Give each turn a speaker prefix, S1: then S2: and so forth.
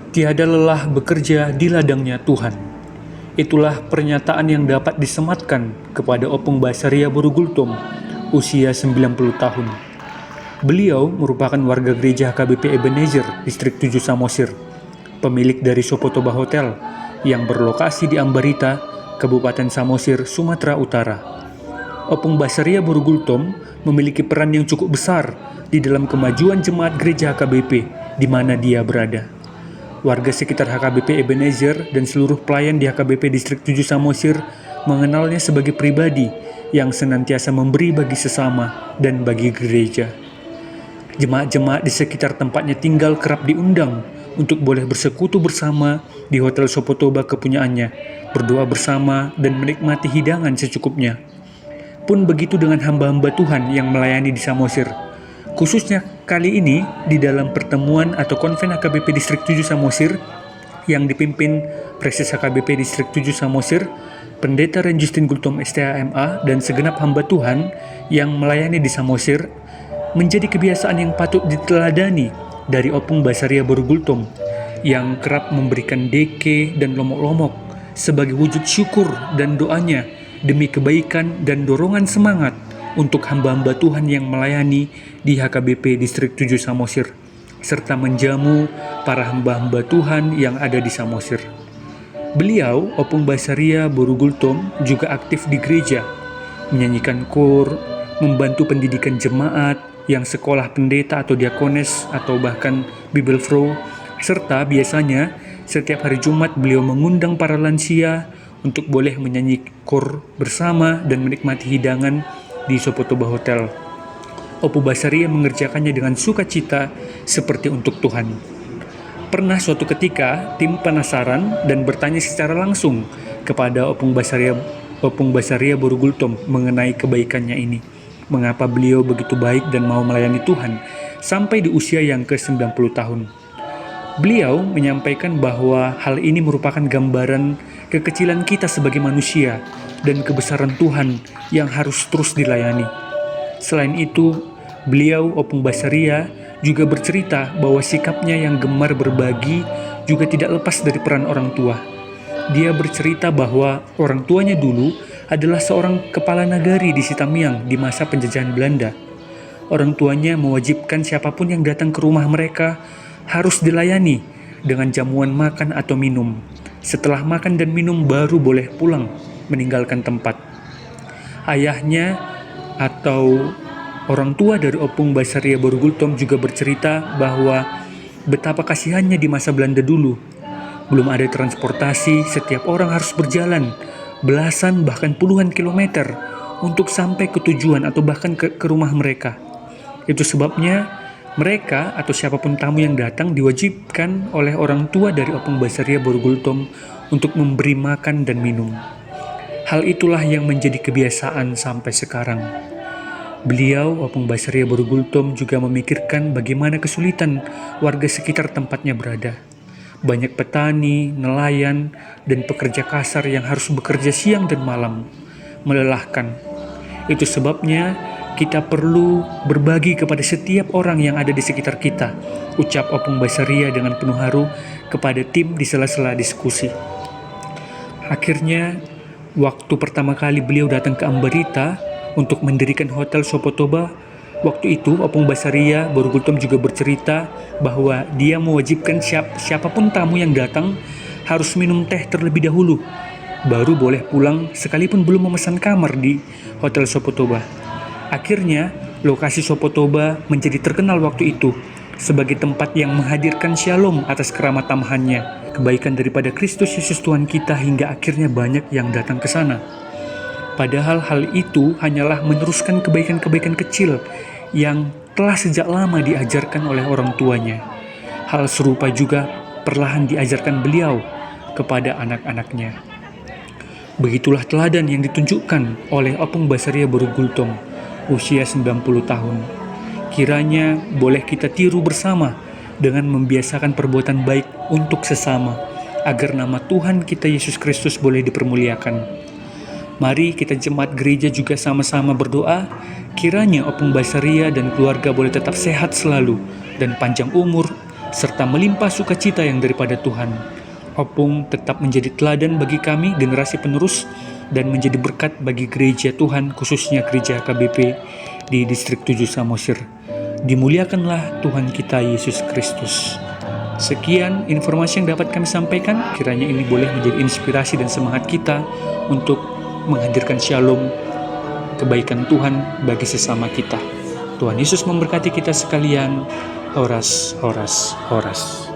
S1: Tiada lelah bekerja di ladangnya Tuhan. Itulah pernyataan yang dapat disematkan kepada Opung Basaria Borugultom, usia 90 tahun. Beliau merupakan warga gereja HKBP Ebenezer, Distrik 7 Samosir, pemilik dari Sopotoba Hotel yang berlokasi di Ambarita, Kabupaten Samosir, Sumatera Utara. Opung Basaria Borugultom memiliki peran yang cukup besar di dalam kemajuan jemaat gereja HKBP di mana dia berada. Warga sekitar HKBP Ebenezer dan seluruh pelayan di HKBP Distrik 7 Samosir mengenalnya sebagai pribadi yang senantiasa memberi bagi sesama dan bagi gereja. Jemaat-jemaat di sekitar tempatnya tinggal kerap diundang untuk boleh bersekutu bersama di Hotel Sopotoba kepunyaannya, berdoa bersama dan menikmati hidangan secukupnya. Pun begitu dengan hamba-hamba Tuhan yang melayani di Samosir. Khususnya kali ini di dalam pertemuan atau konven HKBP Distrik 7 Samosir yang dipimpin Preses HKBP Distrik 7 Samosir, Pendeta Ren Justin Gultom STHMA dan segenap hamba Tuhan yang melayani di Samosir, menjadi kebiasaan yang patut diteladani dari Opung Basaria Borugultom yang kerap memberikan deke dan lomok-lomok sebagai wujud syukur dan doanya demi kebaikan dan dorongan semangat untuk hamba-hamba Tuhan yang melayani di HKBP Distrik 7 Samosir, serta menjamu para hamba-hamba Tuhan yang ada di Samosir. Beliau, Opung Basaria Borugultom, juga aktif di gereja, menyanyikan kor, membantu pendidikan jemaat yang sekolah pendeta atau diakones atau bahkan Bibelfro, serta biasanya setiap hari Jumat beliau mengundang para lansia untuk boleh menyanyi kor bersama dan menikmati hidangan di Sopotoba Hotel. Opung Basaria mengerjakannya dengan sukacita seperti untuk Tuhan. Pernah suatu ketika tim penasaran dan bertanya secara langsung kepada Opung Basaria Borugultom mengenai kebaikannya ini. Mengapa beliau begitu baik dan mau melayani Tuhan sampai di usia yang ke-90 tahun. Beliau menyampaikan bahwa hal ini merupakan gambaran kekecilan kita sebagai manusia dan kebesaran Tuhan yang harus terus dilayani. Selain itu, beliau Opung Basaria juga bercerita bahwa sikapnya yang gemar berbagi juga tidak lepas dari peran orang tua. Dia bercerita bahwa orang tuanya dulu adalah seorang kepala nagari di Sitamiang di masa penjajahan Belanda. Orang tuanya mewajibkan siapapun yang datang ke rumah mereka harus dilayani dengan jamuan makan atau minum. Setelah makan dan minum baru boleh pulang meninggalkan tempat. Ayahnya atau orang tua dari Opung Basaria Borugultom juga bercerita bahwa betapa kasihannya di masa Belanda dulu. Belum ada transportasi, setiap orang harus berjalan belasan bahkan puluhan kilometer untuk sampai ke tujuan atau bahkan ke rumah mereka. Itu sebabnya mereka atau siapapun tamu yang datang diwajibkan oleh orang tua dari Opung Basaria Borugultom untuk memberi makan dan minum. Hal itulah yang menjadi kebiasaan sampai sekarang. Beliau, Opung Basaria Borugultom, juga memikirkan bagaimana kesulitan warga sekitar tempatnya berada. Banyak petani, nelayan, dan pekerja kasar yang harus bekerja siang dan malam, melelahkan. Itu sebabnya kita perlu berbagi kepada setiap orang yang ada di sekitar kita, ucap Opung Basaria dengan penuh haru kepada tim di sela-sela diskusi. Akhirnya, waktu pertama kali beliau datang ke Ambarita untuk mendirikan Hotel Sopotoba, waktu itu Opung Basaria Borugultom juga bercerita bahwa dia mewajibkan siapapun tamu yang datang harus minum teh terlebih dahulu, baru boleh pulang sekalipun belum memesan kamar di Hotel Sopotoba. Akhirnya, lokasi Sopotoba menjadi terkenal waktu itu sebagai tempat yang menghadirkan shalom atas keramat tamahannya, kebaikan daripada Kristus Yesus Tuhan kita, hingga akhirnya banyak yang datang ke sana. Padahal hal itu hanyalah meneruskan kebaikan-kebaikan kecil yang telah sejak lama diajarkan oleh orang tuanya. Hal serupa juga perlahan diajarkan beliau kepada anak-anaknya. Begitulah teladan yang ditunjukkan oleh Opung Basaria Borugultom, usia 90 tahun. Kiranya boleh kita tiru bersama dengan membiasakan perbuatan baik untuk sesama, agar nama Tuhan kita Yesus Kristus boleh dipermuliakan. Mari kita jemaat gereja juga sama-sama berdoa, kiranya Opung Basaria dan keluarga boleh tetap sehat selalu dan panjang umur serta melimpah sukacita yang daripada Tuhan. Opung tetap menjadi teladan bagi kami generasi penerus dan menjadi berkat bagi gereja Tuhan, khususnya gereja KBP di distrik 7 Samosir. Dimuliakanlah Tuhan kita Yesus Kristus. Sekian informasi yang dapat kami sampaikan, kiranya ini boleh menjadi inspirasi dan semangat kita untuk menghadirkan shalom, kebaikan Tuhan bagi sesama kita. Tuhan Yesus memberkati kita sekalian. Horas, horas, horas.